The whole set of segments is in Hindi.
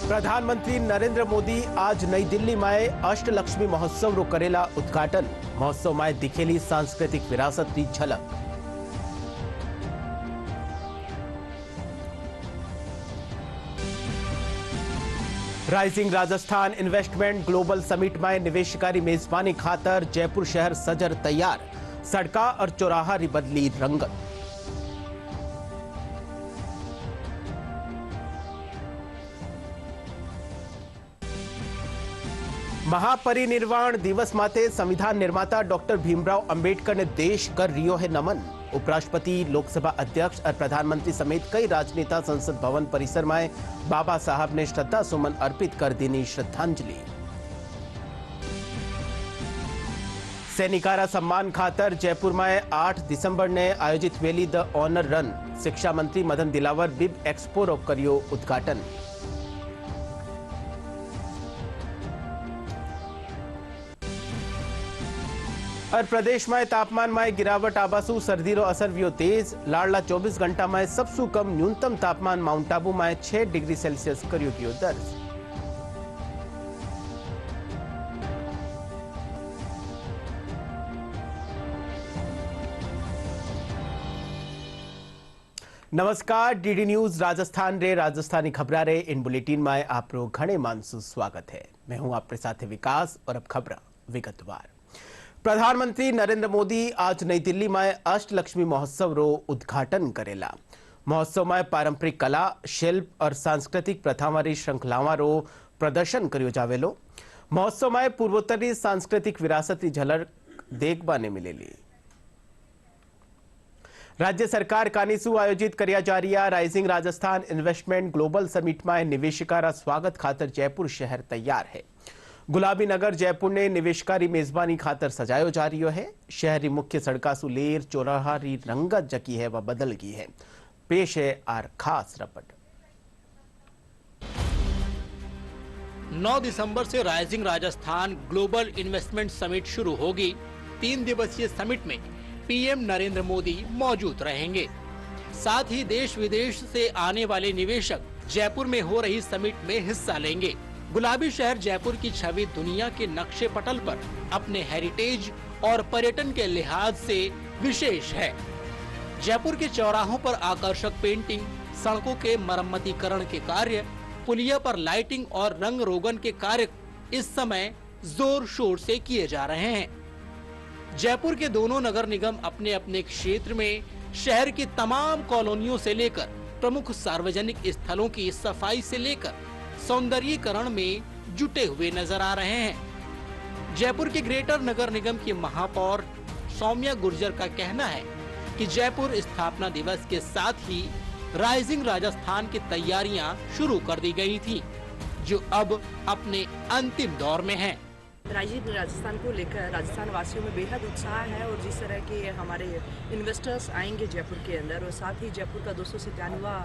प्रधानमंत्री नरेंद्र मोदी आज नई दिल्ली में अष्टलक्ष्मी महोत्सव रो करेला उद्घाटन। महोत्सव में दिखेली सांस्कृतिक विरासत की झलक। Rising Rajasthan investment global summit में निवेशकारी मेजबानी खातर जयपुर शहर सजर तैयार। सड़का और चौराहा री बदली रंगत। महापरिनिर्वाण दिवस माते संविधान निर्माता डॉक्टर भीमराव अंबेडकर ने देश कर रियो है नमन। उपराष्ट्रपति, लोकसभा अध्यक्ष और प्रधानमंत्री समेत कई राजनेता संसद भवन परिसर में बाबा साहब ने श्रद्धा सुमन अर्पित कर दी श्रद्धांजलि। सैनिकारा सम्मान खातर जयपुर में 8 दिसंबर ने आयोजित वेली द ऑनर रन। शिक्षा मंत्री मदन दिलावर बिब एक्सपो रो करियो उद्घाटन। और प्रदेश में तापमान में गिरावट आबासु सर्दी रो असर वियो तेज। लाडला 24 घंटा में सबसु कम न्यूनतम तापमान माउंट आबू में 6 डिग्री सेल्सियस करियो गयो दर्ज। नमस्कार, डीडी न्यूज राजस्थान रे राजस्थानी खबरा रे इन बुलेटिन में आपरो घणे मानसु स्वागत है। मैं हूं आपके साथ विकास और अब खबर विगतवार। प्रधानमंत्री नरेंद्र मोदी आज नई दिल्ली में अष्टलक्ष्मी महोत्सव रो उद्घाटन करेला। महोत्सव में पारंपरिक कला, शिल्प और सांस्कृतिक प्रथावारी श्रृंखलावां रो प्रदर्शन करियो जावेलो। महोत्सव में पूर्वोत्तरी सांस्कृतिक विरासत की झलक देखबा ने मिलेली। राज्य सरकार कानीसु आयोजित करिया जा रही rising Rajasthan investment global summit में निवेशकारा स्वागत खातर जयपुर शहर तैयार है। गुलाबी नगर जयपुर ने निवेशकारी मेजबानी खातर सजायो जा रही है। शहरी मुख्य सड़का सु लेर चौराहा री रंगत जकी है वह बदल गई है। पेश है आर खास रपट। 9 दिसंबर से rising Rajasthan global investment summit शुरू होगी। 3 दिवसीय समिट में पीएम नरेंद्र मोदी मौजूद रहेंगे। साथ ही देश विदेश से आने वाले निवेशक जयपुर में हो रही समिट में हिस्सा लेंगे। गुलाबी शहर जयपुर की छवि दुनिया के नक्शे पटल पर अपने हेरिटेज और पर्यटन के लिहाज से विशेष है। जयपुर के चौराहों पर आकर्षक पेंटिंग, सड़कों के मरम्मतीकरण के कार्य, पुलिया पर लाइटिंग और रंग रोगन के कार्य इस समय जोर शोर से किए जा रहे हैं। जयपुर के दोनों नगर निगम अपने अपने क्षेत्र में शहर की तमाम कॉलोनियों से लेकर प्रमुख सार्वजनिक स्थलों की सफाई से लेकर सौंदर्यीकरण में जुटे हुए नजर आ रहे हैं। जयपुर के ग्रेटर नगर निगम की महापौर सौम्या गुर्जर का कहना है कि जयपुर स्थापना दिवस के साथ ही राइजिंग राजस्थान की तैयारियां शुरू कर दी गई थी, जो अब अपने अंतिम दौर में है। राइजिंग राजस्थान को लेकर राजस्थान वासियों में बेहद उत्साह है और जिस तरह के हमारे इन्वेस्टर्स आएंगे जयपुर के अंदर, और साथ ही जयपुर का 297वां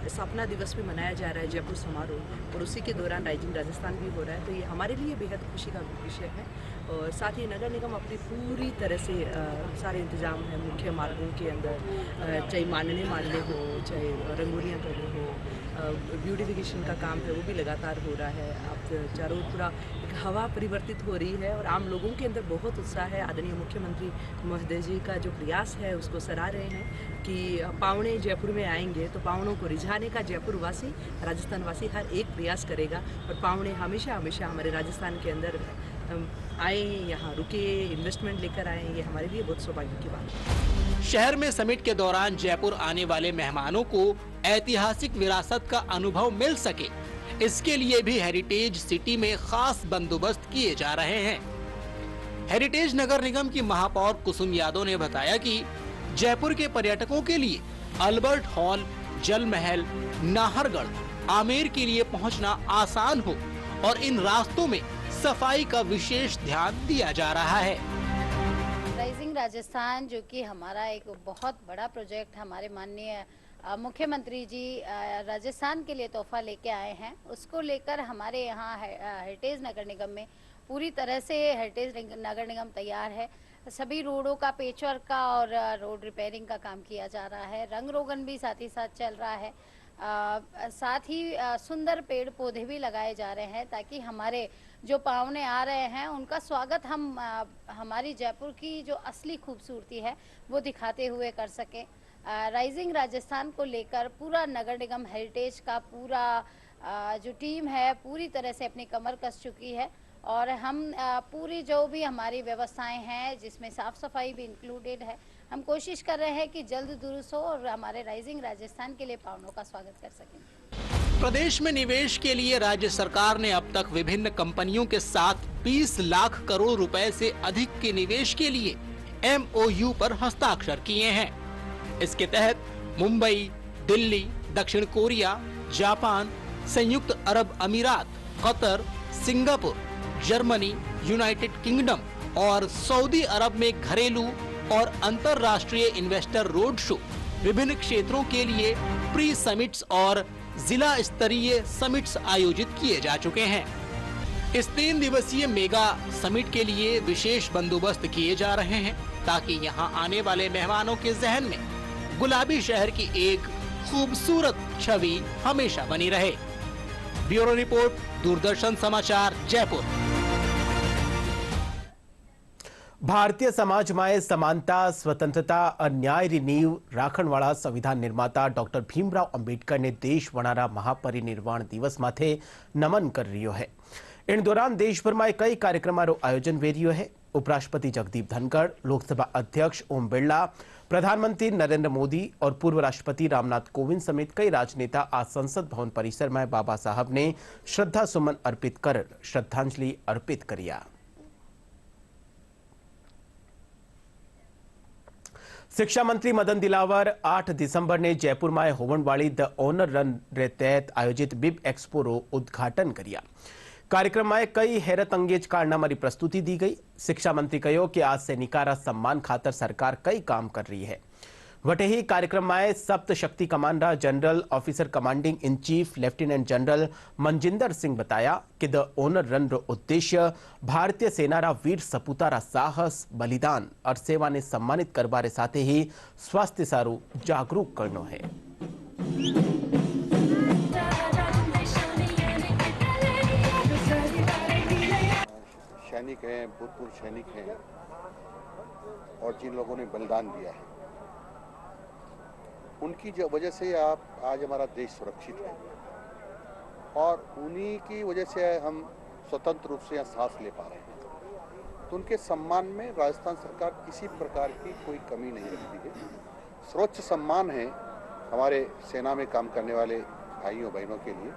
स्थापना दिवस भी मनाया जा रहा है, जयपुर समारोह, और उसी के दौरान राइजिंग राजस्थान भी हो रहा है, तो ये हमारे लिए बेहद खुशी का विषय है। और साथ ही नगर निगम अपनी पूरी तरह से सारे इंतजाम है मुख्य मार्गों के अंदर, चाहे मानने हो, चाहे रंगोलियाँ करनी हो, ब्यूटिफिकेशन का काम है वो भी लगातार हो रहा है। अब चारों ओर पूरा हवा परिवर्तित हो रही है और आम लोगों के अंदर बहुत उत्साह है। आदरणीय मुख्यमंत्री महोदय जी का जो प्रयास है उसको सराह रहे हैं कि पावने जयपुर में आएंगे तो पावनों को रिझाने का जयपुर वासी, राजस्थान वासी हर एक प्रयास करेगा और पावने हमेशा हमेशा हमारे राजस्थान के अंदर आए, यहाँ रुके, इन्वेस्टमेंट लेकर आए। ये हमारे लिए बहुत सौभाग्य की बात है। शहर में समिट के दौरान जयपुर आने वाले मेहमानों को ऐतिहासिक विरासत का अनुभव मिल सके, इसके लिए भी हेरिटेज सिटी में खास बंदोबस्त किए जा रहे हैं। हेरिटेज नगर निगम की महापौर कुसुम यादव ने बताया कि जयपुर के पर्यटकों के लिए अल्बर्ट हॉल, जल महल, नाहरगढ़, आमेर के लिए पहुंचना आसान हो और इन रास्तों में सफाई का विशेष ध्यान दिया जा रहा है। राइजिंग राजस्थान जो कि हमारा एक बहुत बड़ा प्रोजेक्ट हमारे माननीय मुख्यमंत्री जी राजस्थान के लिए तोहफा लेके आए हैं, उसको लेकर हमारे यहाँ हेरिटेज नगर निगम में पूरी तरह से हेरिटेज नगर निगम तैयार है। सभी रोडों का पेचवर्क का और रोड रिपेयरिंग का काम किया जा रहा है। रंग रोगन भी साथ ही साथ चल रहा है। साथ ही सुंदर पेड़ पौधे भी लगाए जा रहे हैं ताकि हमारे जो पाहुने आ रहे हैं उनका स्वागत हम हमारी जयपुर की जो असली खूबसूरती है वो दिखाते हुए कर सकें। राइजिंग राजस्थान को लेकर पूरा नगर निगम हेरिटेज का पूरा जो टीम है पूरी तरह से अपनी कमर कस चुकी है और हम पूरी जो भी हमारी व्यवस्थाएं हैं जिसमें साफ सफाई भी इंक्लूडेड है, हम कोशिश कर रहे हैं कि जल्द दुरुस्त हो और हमारे राइजिंग राजस्थान के लिए पाहुनों का स्वागत कर सकें। प्रदेश में निवेश के लिए राज्य सरकार ने अब तक विभिन्न कंपनियों के साथ 20 लाख करोड़ रुपए से अधिक के निवेश के लिए MOU पर हस्ताक्षर किए हैं। इसके तहत मुंबई, दिल्ली, दक्षिण कोरिया, जापान, संयुक्त अरब अमीरात, Qatar, Singapore, Germany, United kingdom और सऊदी अरब में घरेलू और अंतर्राष्ट्रीय इन्वेस्टर रोड शो, विभिन्न क्षेत्रों के लिए प्री समिट्स और जिला स्तरीय समिट्स आयोजित किए जा चुके हैं। इस 3 दिवसीय मेगा समिट के लिए विशेष बंदोबस्त किए जा रहे हैं ताकि यहां आने वाले मेहमानों के जहन में गुलाबी शहर की एक खूबसूरत छवि हमेशा बनी रहे। ब्यूरो रिपोर्ट, दूरदर्शन समाचार, जयपुर। भारतीय समाज में समानता, स्वतंत्रता और न्याय री नींव राखणवाळा संविधान निर्माता डॉक्टर भीमराव अंबेडकर ने देश वनारा महापरिनिर्वाण दिवस माथे नमन कर रह्यो है। इन दौरान देशभर में कई कार्यक्रमों आयोजन वे रह्यो है। उपराष्ट्रपति जगदीप धनखड़, लोकसभा अध्यक्ष ओम बिरला, प्रधानमंत्री नरेंद्र मोदी और पूर्व राष्ट्रपति रामनाथ कोविंद समेत कई राजनेता आज संसद भवन परिसर में बाबा साहब ने श्रद्धा सुमन अर्पित कर श्रद्धांजलि अर्पित करिया। शिक्षा मंत्री मदन दिलावर 8 दिसंबर ने जयपुर में होवण वाली द ऑनर रन रे तहत आयोजित बिब एक्सपो रो उद्घाटन करिया। कार्यक्रम में कई हैरत अंगेज कारनामारी प्रस्तुति दी गई। शिक्षा मंत्री कहो कि आज सैनिकारा सम्मान खातर सरकार कई काम कर रही है। वटे ही कार्यक्रम में सप्त शक्ति commander general officer commanding in chief lieutenant general Manjinder Singh बताया कि द ऑनर रन रो उद्देश्य भारतीय सेनारा वीर सपूतारा साहस, बलिदान और सेवा ने सम्मानित करवारे साथे ही स्वास्थ्य सारू जागरूक करनो है। सैनिक हैं, भूतपूर्व सैनिक हैं और जिन लोगों ने बलिदान दिया है, उनकी जो वजह से आज हमारा देश सुरक्षित है और उन्हीं की वजह से हम स्वतंत्र रूप से यहाँ सांस ले पा रहे हैं। तो उनके सम्मान में राजस्थान सरकार किसी प्रकार की कोई कमी नहीं रखती है। सर्वोच्च सम्मान है हमारे सेना में काम करने वाले भाइयों बहनों के लिए,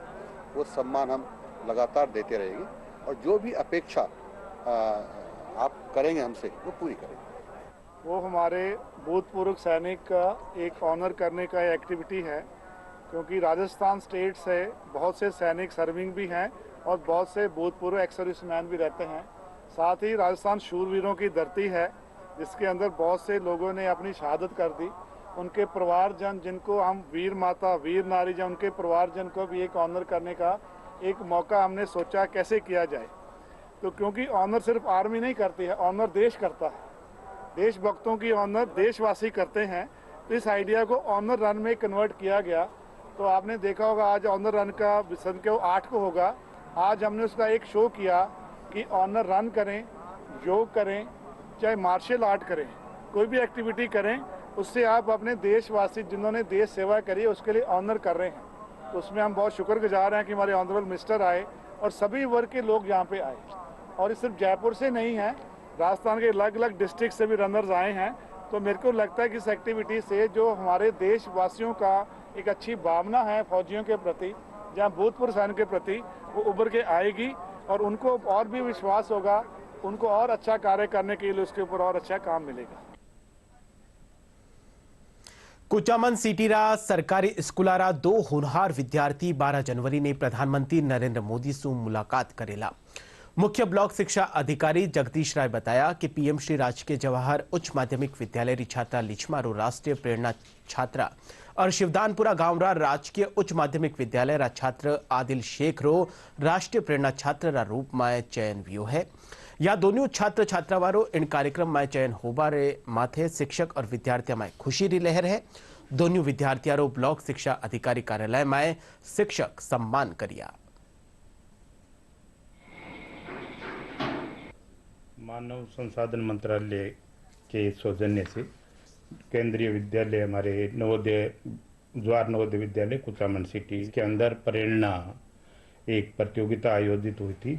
वो सम्मान हम लगातार देते रहेंगे और जो भी अपेक्षा आप करेंगे हमसे वो पूरी करेंगे। वो हमारे भूतपूर्व सैनिक का एक ऑनर करने का एक्टिविटी है, क्योंकि राजस्थान स्टेट से बहुत से सैनिक सर्विंग भी हैं और बहुत से भूतपूर्व एक्स सर्विसमैन भी रहते हैं। साथ ही राजस्थान शूरवीरों की धरती है जिसके अंदर बहुत से लोगों ने अपनी शहादत कर दी। उनके परिवारजन जिनको हम वीर माता, वीर नारी, जन उनके परिवारजन को भी एक ऑनर करने का एक मौका हमने सोचा कैसे किया जाए। तो क्योंकि ऑनर सिर्फ आर्मी नहीं करती है, ऑनर देश करता है। देशभक्तों की ऑनर देशवासी करते हैं। तो इस आइडिया को ऑनर रन में कन्वर्ट किया गया। तो आपने देखा होगा आज ऑनर रन का संख्या 8 को होगा। आज हमने उसका एक शो किया कि ऑनर रन करें, योग करें, चाहे मार्शल आर्ट करें, कोई भी एक्टिविटी करें, उससे आप अपने देशवासी जिन्होंने देश सेवा करी है उसके लिए ऑनर कर रहे हैं। तो उसमें हम बहुत शुक्रगुजार हैं कि हमारे ऑनरेबल मिनिस्टर आए और सभी वर्ग के लोग यहाँ पे आए। और ये सिर्फ जयपुर से नहीं है, राजस्थान के अलग अलग डिस्ट्रिक्ट से भी रनर्स आए हैं। तो मेरे को लगता है कि इस एक्टिविटी से जो हमारे देशवासियों का एक अच्छी भावना है फौजियों के प्रति, जहाँ भूतपूर्व सैनिक के प्रति, वो उभर के आएगी और उनको और भी विश्वास होगा, उनको और अच्छा कार्य करने के लिए उसके ऊपर और अच्छा काम मिलेगा। कुचामन सिटीरा सरकारी स्कूलारा 2 होनहार विद्यार्थी 12 जनवरी ने प्रधानमंत्री नरेंद्र मोदी से मुलाकात करेला। मुख्य ब्लॉक शिक्षा अधिकारी जगदीश राय बताया कि पीएम श्री राजकीय जवाहर उच्च माध्यमिक विद्यालय री छात्रा लिछमा रो राष्ट्रीय प्रेरणा छात्रा और शिवदानपुरा गांव रा राजकीय उच्च माध्यमिक विद्यालय रा छात्र आदिल शेख रो राष्ट्रीय प्रेरणा छात्र रा रूप में चयन हुयो है। या दोनों छात्र छात्रावारो इन कार्यक्रम में चयन होबारे माथे शिक्षक और विद्यार्थियों में खुशी री लहर है। दोनों विद्यार्थियों ब्लॉक शिक्षा अधिकारी कार्यालय में शिक्षक सम्मान करिया। मानव संसाधन मंत्रालय के सौजन्य से केंद्रीय विद्यालय हमारे नवोदय ज्वार नवोदय विद्यालय कुचामन सिटी के अंदर प्रेरणा एक प्रतियोगिता आयोजित हुई थी,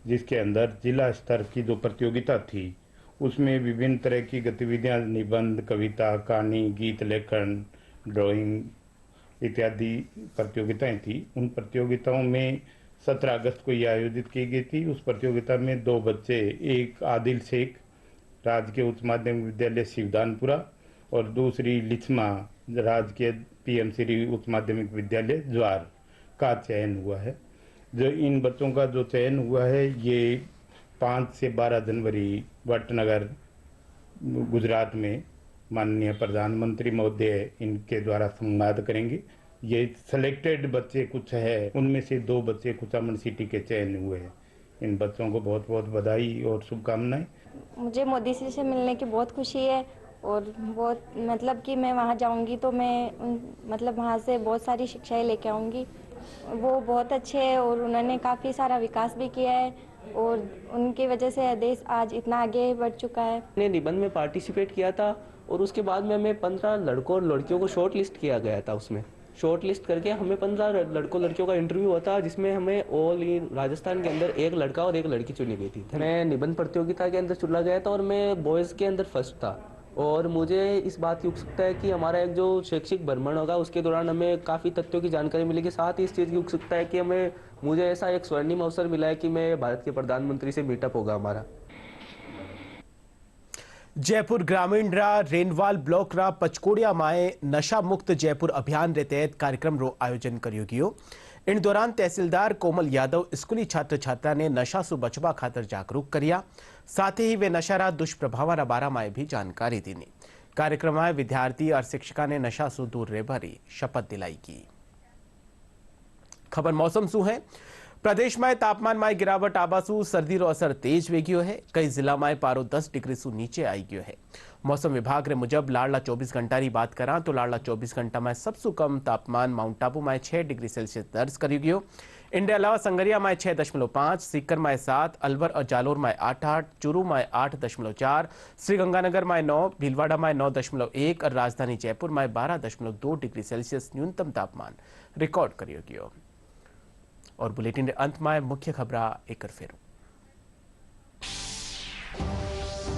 जिसके अंदर जिला स्तर की जो प्रतियोगिता थी उसमें विभिन्न तरह की गतिविधियां, निबंध, कविता, कहानी, गीत लेखन, ड्राइंग इत्यादि प्रतियोगिताएं थी। उन प्रतियोगिताओं में 17 अगस्त को ये आयोजित की गई थी। उस प्रतियोगिता में 2 बच्चे, एक आदिल शेख राजकीय उच्च माध्यमिक विद्यालय शिवदानपुरा और दूसरी लिच्छमा राजकीय पीएम श्री उच्च माध्यमिक विद्यालय ज्वार का चयन हुआ है। जो इन बच्चों का जो चयन हुआ है ये 5 से 12 जनवरी वटनगर गुजरात में माननीय प्रधानमंत्री महोदय इनके द्वारा संवाद करेंगे। ये सिलेक्टेड बच्चे कुछ है, उनमें से 2 बच्चे कुचामन सिटी के चयन हुए हैं। इन बच्चों को बहुत बहुत बधाई और शुभकामनाएं। मुझे मोदी जी से मिलने की बहुत खुशी है और बहुत मतलब कि मैं वहाँ जाऊँगी तो मैं मतलब वहाँ से बहुत सारी शिक्षाएं लेके आऊँगी। वो बहुत अच्छे हैं और उन्होंने काफ़ी सारा विकास भी किया है और उनकी वजह से देश आज इतना आगे बढ़ चुका है। मैंने निबंध में पार्टिसिपेट किया था और उसके बाद में हमें 15 लड़कों और लड़कियों को शॉर्ट लिस्ट किया गया था। उसमें शॉर्ट लिस्ट करके हमें 15 लड़कों लड़कियों का इंटरव्यू हुआ था, जिसमें हमें ऑल इन राजस्थान के अंदर 1 लड़का और 1 लड़की चुनी गई थी। मैं निबंध प्रतियोगिता के अंदर चुना गया था और मैं बॉयज़ के अंदर फर्स्ट था। और मुझे इस बात की उत्सुकता है कि हमारा एक जो शैक्षिक भ्रमण होगा उसके दौरान हमें काफ़ी तथ्यों की जानकारी मिलेगी। साथ ही इस चीज़ की उत्सुकता है कि मुझे ऐसा एक स्वर्णिम अवसर मिला है कि मैं भारत के प्रधानमंत्री से मीटअप होगा हमारा। जयपुर ग्रामीण रा रेनवाल ब्लॉक रा पचकोड़िया माए नशा मुक्त जयपुर अभियान रे तहत कार्यक्रम रो आयोजन कर्यो गयो। इन दौरान तहसीलदार कोमल यादव स्कूली छात्र छात्रा ने नशा से बचवा खातर जागरूक करिया। साथ ही वे नशा रा दुष्प्रभाव रा बारा में भी जानकारी दीनी। कार्यक्रम में विद्यार्थी और शिक्षिका ने नशा से दूर रहवारी शपथ दिलाई की। खबर मौसम सु है। प्रदेश में तापमान में गिरावट आबासु सर्दी रो असर तेज वे गयो है। कई जिला में पारो 10 डिग्री सु नीचे आई गयो है। मौसम विभाग रे मुजब लाड़ला 24 घंटा की बात करा तो लाड़ला 24 घंटा में सबसे कम तापमान माउंट आबू में 6 डिग्री सेल्सियस दर्ज करियो गयो। इनके अलावा संगरिया में 6.5, सीकर में 7, अलवर और जालोर में 8.8, चूरू में 8.4, श्रीगंगानगर में 9, भीलवाड़ा में 9.1 और राजधानी जयपुर में 12.2 डिग्री सेल्सियस न्यूनतम तापमान रिकॉर्ड करियो गयो। और बुलेटिन के अंत में मुख्य खबर एक फिर।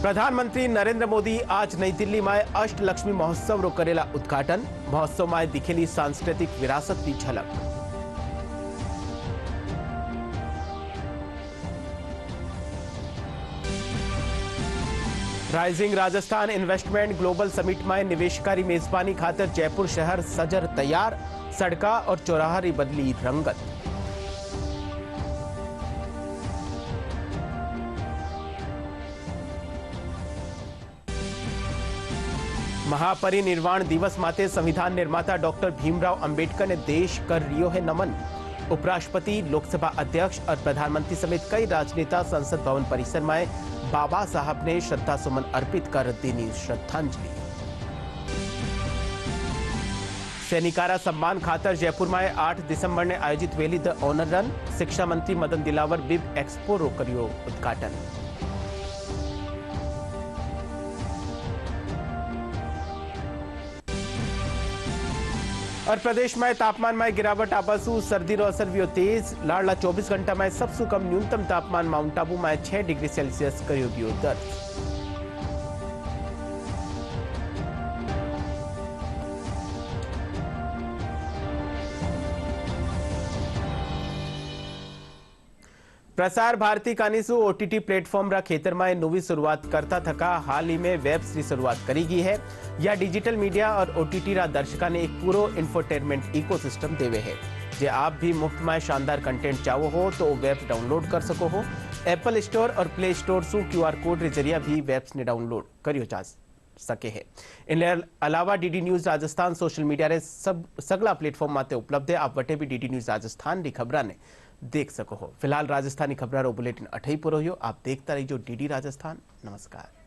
प्रधानमंत्री नरेंद्र मोदी आज नई दिल्ली में अष्टलक्ष्मी महोत्सव रो करेला उद्घाटन। महोत्सव में दिखेली सांस्कृतिक विरासत की झलक। Rising Rajasthan investment global summit में निवेशकारी मेजबानी खातर जयपुर शहर सजर तैयार। सड़का और चौराहा री बदली रंगत। महापरिनिर्वाण दिवस माते संविधान निर्माता डॉक्टर भीमराव अंबेडकर ने देश कर रियो है नमन। उपराष्ट्रपति, लोकसभा अध्यक्ष और प्रधानमंत्री समेत कई राजनेता संसद भवन परिसर में बाबा साहब ने श्रद्धा सुमन अर्पित कर दी श्रद्धांजलि। सैनिकारा सम्मान खातर जयपुर में 8 दिसंबर ने आयोजित वेली द ऑनर रन। शिक्षा मंत्री मदन दिलावर बिब एक्सपो रो करियो उद्घाटन। और प्रदेश में तापमान में गिरावट आबासु सर्दी रो असर भी तेज। लाड़ला 24 घंटा में सबसे कम न्यूनतम तापमान माउंट आबू में 6 डिग्री सेल्सियस करियो गयो दर्ज। प्रसार भारती कानीसु ओटीटी प्लेटफॉर्म रा खेतर में नवी शुरुआत करता थका हाल ही में वेब की शुरुआत करी गई है। या डिजिटल मीडिया और ओटीटी रा दर्शका ने एक पूरो इंफोटेनमेंट इकोसिस्टम देवे है। जे आप भी मुफ्त में शानदार कंटेंट चाहो हो तो वेब डाउनलोड कर सको हो। एप्पल स्टोर और प्ले स्टोर सु QR कोड रे जरिया भी वेब्स ने डाउनलोड करियो जा सके है। इन अलावा DD news Rajasthan social media रे सगला प्लेटफॉर्म माते उपलब्ध है। आप वटे भी डीडी न्यूज राजस्थान री खबरा ने देख सको हो। फिलहाल राजस्थानी खबरों बुलेटिन अठई पूरो हो। आप देखता रहिए डीडी राजस्थान। नमस्कार।